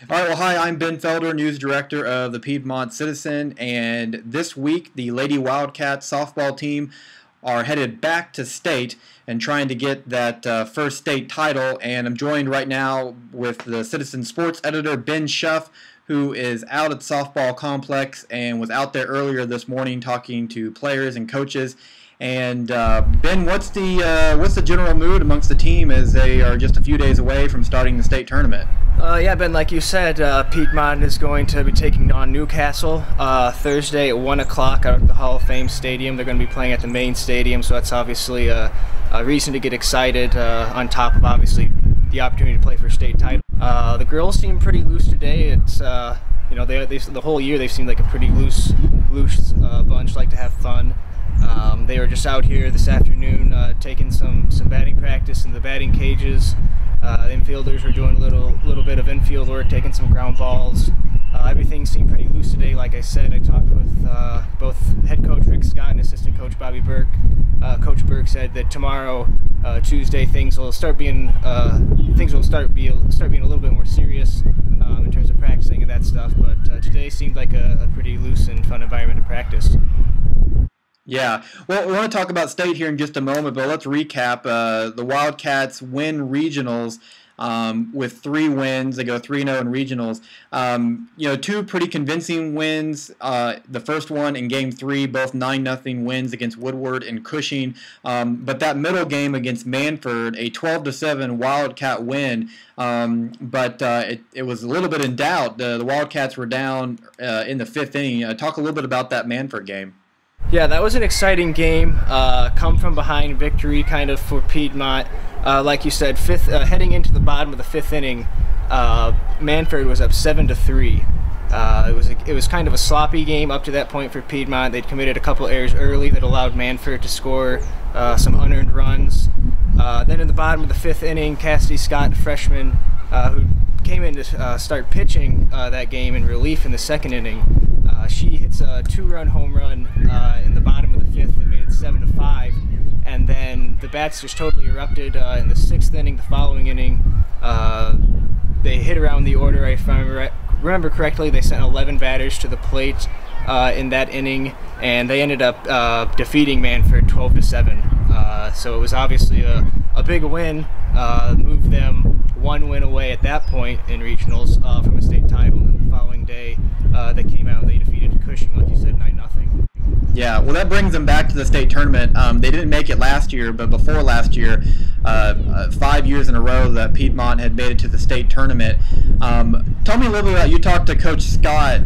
All right, well, hi, I'm Ben Felder, news director of the Piedmont Citizen, and this week the Lady Wildcats softball team are headed back to state and trying to get that first state title, and I'm joined right now with the Citizen sports editor, Ben Schuff, who is out at the softball complex and was out there earlier this morning talking to players and coaches. And Ben, what's the general mood amongst the team as they are just a few days away from starting the state tournament? Yeah, Ben, like you said, Piedmont is going to be taking on Newcastle Thursday at 1 o'clock out at the Hall of Fame Stadium. They're going to be playing at the main stadium, so that's obviously a reason to get excited, on top of obviously the opportunity to play for a state title. The girls seem pretty loose today. It's the whole year they've seemed like a pretty loose bunch, like to have fun. They were just out here this afternoon taking some batting practice in the batting cages. The infielders were doing a little bit of infield work, taking some ground balls. Everything seemed pretty loose today. Like I said, I talked with both head coach Rick Scott and assistant coach Bobby Burke. Coach Burke said that tomorrow, Tuesday, things will start being a little bit more serious in terms of practicing and that stuff. But today seemed like a pretty loose and fun environment to practice. Yeah, well, we want to talk about state here in just a moment, but let's recap. The Wildcats win regionals with 3 wins. They go 3-0 in regionals. 2 pretty convincing wins. The first one in Game 3, both 9-0 wins against Woodward and Cushing. But that middle game against Manford, a 12-7 Wildcat win. But it was a little bit in doubt. The Wildcats were down in the 5th inning. Talk a little bit about that Manford game. Yeah, that was an exciting game. Come from behind victory kind of for Piedmont. Like you said, heading into the bottom of the 5th inning, Manford was up 7-3. It was kind of a sloppy game up to that point for Piedmont. They'd committed a couple errors early that allowed Manford to score some unearned runs. Then in the bottom of the 5th inning, Cassidy Scott, freshman, who came in to start pitching that game in relief in the 2nd inning, she hits a 2-run home run in the bottom of the 5th that made it 7-5, and then the bats just totally erupted in the 6th inning. The following inning, they hit around the order. If I remember correctly, they sent 11 batters to the plate in that inning, and they ended up defeating Manford 12-7. So it was obviously a big win, moved them 1 win away at that point in regionals from a state title. And the following day, they came out and they defeated Cushing, like you said, 9-0. Yeah, well, that brings them back to the state tournament. They didn't make it last year, but before last year, 5 years in a row that Piedmont had made it to the state tournament. Tell me a little bit about, you talked to Coach Scott.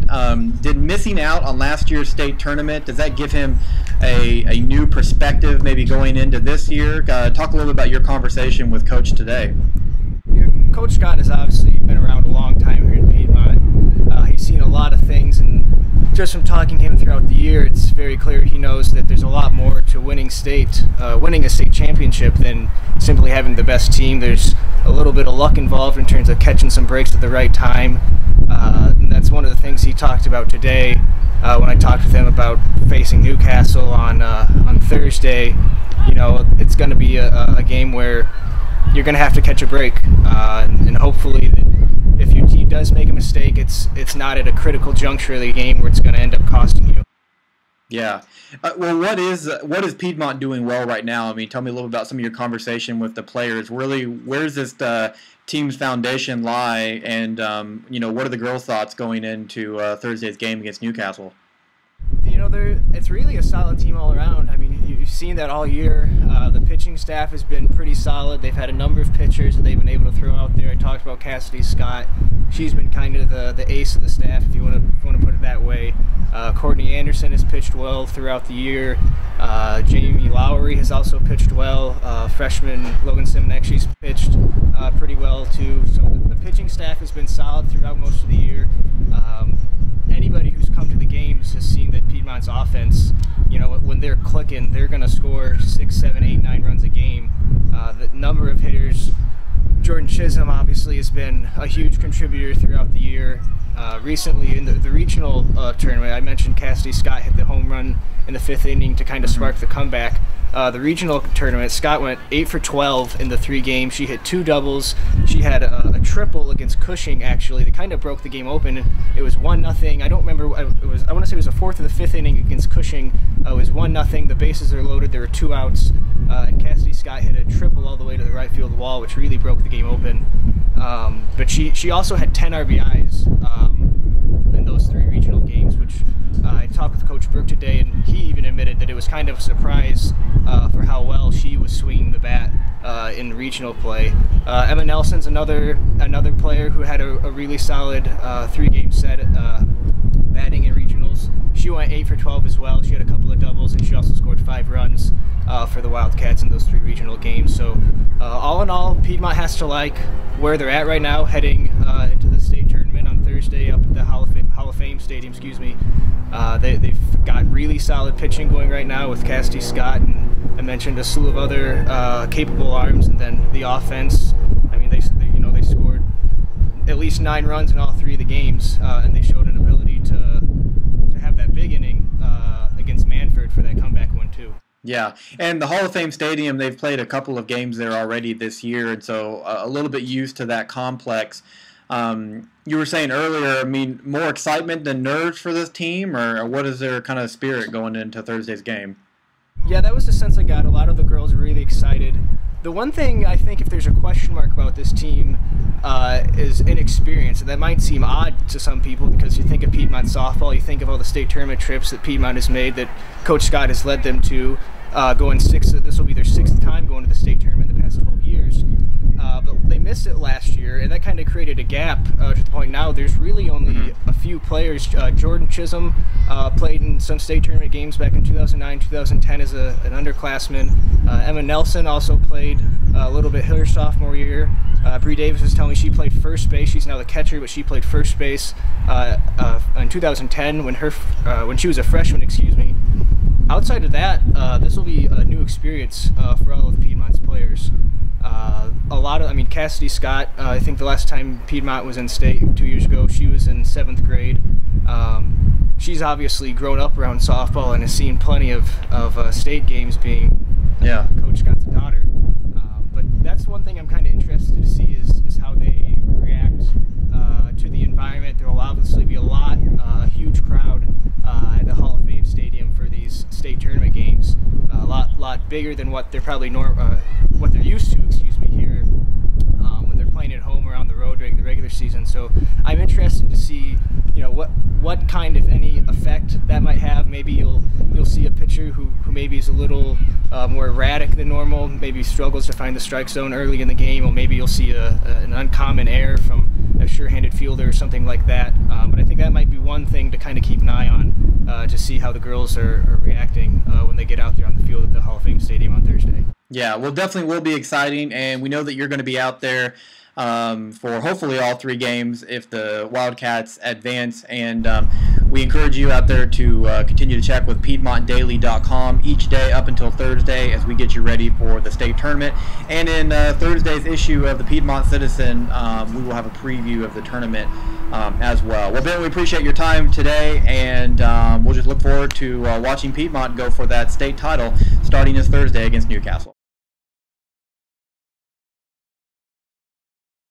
Did missing out on last year's state tournament, does that give him a new perspective maybe going into this year? Talk a little bit about your conversation with Coach today. Yeah, Coach Scott has obviously been around a long time here in Piedmont. He's seen a lot of things, and just from talking to him throughout the year, it's very clear he knows that there's a lot more to winning a state championship than simply having the best team. There's a little bit of luck involved in terms of catching some breaks at the right time. And that's one of the things he talked about today when I talked with him about facing Newcastle on Thursday. It's going to be a game where you're going to have to catch a break, and hopefully that if your team does make a mistake, it's not at a critical juncture of the game where it's going to end up costing you. Yeah. Well, what is Piedmont doing well right now? I mean, tell me a little about some of your conversation with the players. Really, where's this team's foundation lie, and what are the girls' thoughts going into Thursday's game against Newcastle? It's really a solid team all around. I mean, you've seen that all year. The pitching staff has been pretty solid. They've had a number of pitchers that they've been able to throw out there. I talked about Cassidy Scott. She's been kind of the ace of the staff, if you want to put it that way. Courtney Anderson has pitched well throughout the year. Jamie Lowry has also pitched well. Freshman Logan Simonek, she's pitched pretty well too. So the pitching staff has been solid throughout most of the year. Anybody who's come to the games has seen that Piedmont's offense, when they're clicking, they're going to score 6, 7, 8, 9 runs a game. The number of hitters, Jordan Chisholm obviously has been a huge contributor throughout the year. Recently in the regional tournament, I mentioned Cassidy Scott hit the home run in the 5th inning to kind of spark the comeback. the regional tournament, Scott went 8 for 12 in the 3 games. She hit 2 doubles. She had a triple against Cushing, actually, that kind of broke the game open. It was 1-0. I don't remember. I want to say it was the 4th or the 5th inning against Cushing. It was 1-0. The bases are loaded. There were 2 outs, and Cassidy Scott hit a triple all the way to the right field wall, which really broke the game open. But she also had 10 RBIs in those 3 regional games, which I talked with Coach Burke today, and he even admitted that it was kind of a surprise for how well she was swinging the bat in regional play. Emma Nelson's another player who had a really solid 3-game set batting in regionals. She went 8 for 12 as well. She had a couple of doubles, and she also scored 5 runs for the Wildcats in those 3 regional games. So all in all, Piedmont has to like where they're at right now, heading into the state tournament on Thursday up at the Hall of Fame Stadium. Excuse me. They've got really solid pitching going right now with Cassidy Scott, and I mentioned a slew of other capable arms, and then the offense. I mean, they scored at least 9 runs in all 3 of the games, and they showed an ability to have that big inning against Manford for that comeback one too. Yeah, and the Hall of Fame Stadium, they've played a couple of games there already this year, and so a little bit used to that complex. You were saying earlier, I mean, more excitement than nerves for this team, or what is their kind of spirit going into Thursday's game? Yeah, that was the sense I got. A lot of the girls are really excited. The one thing I think, if there's a question mark about this team, is inexperience. And that might seem odd to some people because you think of Piedmont softball, you think of all the state tournament trips that Piedmont has made, that Coach Scott has led them to. This will be their 6th time going to the state tournament in the past 12 years. But they missed it last year, and that kind of created a gap to the point now there's really only a few players. Jordan Chisholm played in some state tournament games back in 2009, 2010 as an underclassman. Emma Nelson also played a little bit her sophomore year. Bree Davis was telling me she played first base. She's now the catcher, but she played first base in 2010 when she was a freshman, excuse me. Outside of that, this will be a new experience for all of Piedmont's players. Cassidy Scott, I think the last time Piedmont was in state 2 years ago, she was in 7th grade. She's obviously grown up around softball and has seen plenty of state games, being Coach Scott's daughter. But that's one thing I'm kind of interested to see is how they react to the environment. There will obviously be a huge crowd at the Hall of Fame Stadium for these state tournament games. A lot bigger than what they're probably what they're used to, here when they're playing at home or on the road during the regular season. So I'm interested to see, what kind, if any, effect that might have. Maybe you'll see a pitcher who maybe is a little more erratic than normal, maybe struggles to find the strike zone early in the game, or maybe you'll see an uncommon error from a sure-handed fielder or something like that. But I think that might be one thing to kind of keep an eye on to see how the girls are reacting when they get out there on the field at the Hall of Fame Stadium on Thursday. Yeah, well, definitely will be exciting, and we know that you're going to be out there for hopefully all 3 games if the Wildcats advance, and we encourage you out there to continue to check with PiedmontDaily.com each day up until Thursday as we get you ready for the state tournament. And in Thursday's issue of the Piedmont Citizen, we will have a preview of the tournament as well. Well, Ben, we appreciate your time today, and we'll just look forward to watching Piedmont go for that state title starting this Thursday against Newcastle.